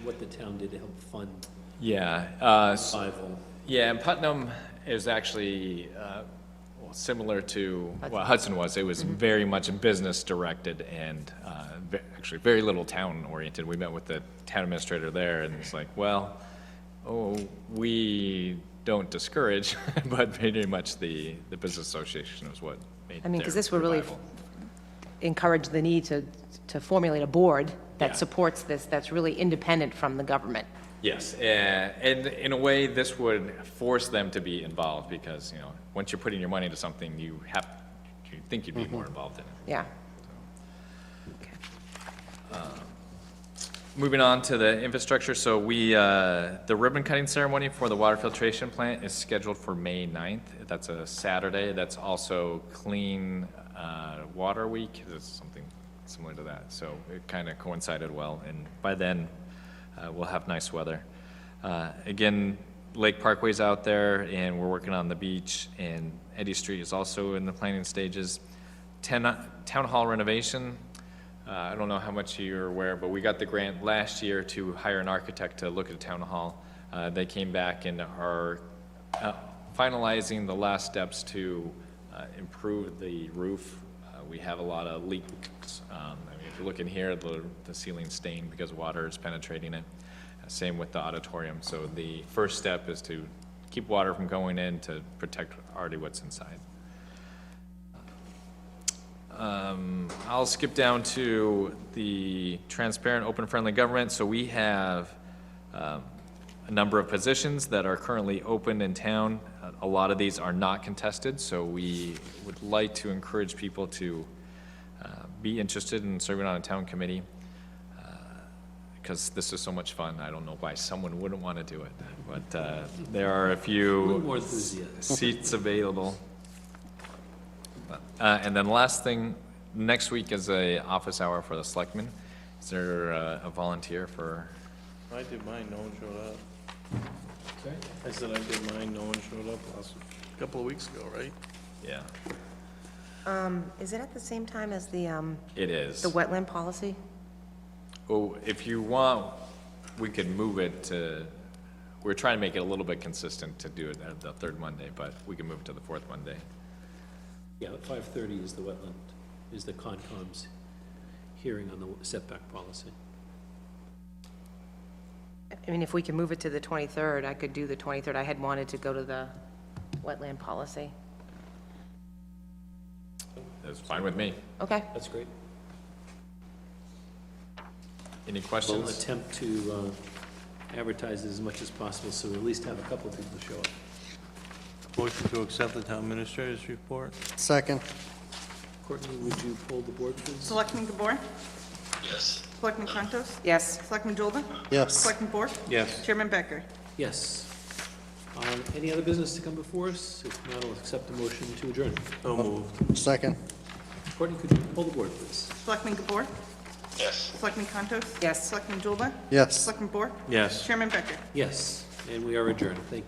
what the town did to help fund Yeah. survival. Yeah, and Putnam is actually similar to what Hudson was. It was very much business directed and actually very little town oriented. We met with the town administrator there, and it's like, well, we don't discourage, but very much the business association is what made. I mean, because their this would really revival. encourage the need to formulate a board Yeah. that supports this, that's really independent from the government. Yes, and in a way, this would force them to be involved because, you know, once you're putting your money into something, you think you'd be more involved in it. Yeah. Moving on to the infrastructure, so the ribbon cutting ceremony for the water filtration plant is scheduled for May 9th. That's a Saturday. That's also Clean Water Week. That's something similar to that. So it kind of coincided well, and by then, we'll have nice weather. Again, Lake Parkway's out there, and we're working on the beach, and Eddy Street is also in the planning stages. Town Hall renovation, I don't know how much you're aware, but we got the grant last year to hire an architect to look at Town Hall. They came back and are finalizing the last steps to improve the roof. We have a lot of leaks. I mean, if you look in here, the ceiling's stained because water is penetrating it. Same with the auditorium. So the first step is to keep water from going in to protect already what's inside. I'll skip down to the transparent, open, friendly government. So we have a number of positions that are currently open in town. A lot of these are not contested, so we would like to encourage people to be interested in serving on a town committee because this is so much fun. I don't know why someone wouldn't want to do it, but there are a A little few more enthusiasm. seats available. And then last thing, next week is a office hour for the selectmen. Is there a volunteer for? I did mine, no one showed up. Sorry? I said I did mine, no one showed up a couple of weeks ago, right? Yeah, Is it at the same time as the it is. wetland policy? Oh, if you want, we could move it to, we're trying to make it a little bit consistent to do it at the third Monday, but we can move it to the fourth Monday. Yeah, 5:30 is the Concom's hearing on the setback policy. I mean, if we can move it to the 23rd, I could do the 23rd. I had wanted to go to the wetland policy. That's fine with me. Okay. That's great. Any We'll questions? attempt to advertise it as much as possible, so we at least have a couple of people show up. Motion to accept the town administrator's report? Second. Courtney, would you poll the board, please? Selectman Gabor? Yes. Selectman Contos? Yes. Selectman Dolben? Yes. Selectman Bork? Yes. Chairman Becker? Yes. Any other business to come before us? If not, I'll accept the motion to adjourn. So moved. Second. Courtney, could you poll the board, please? Selectman Gabor? Yes. Selectman Contos? Yes. Selectman Goulart? Yes. Selectman Bork? Yes. Chairman Becker? Yes, and we are adjourned. Thank you.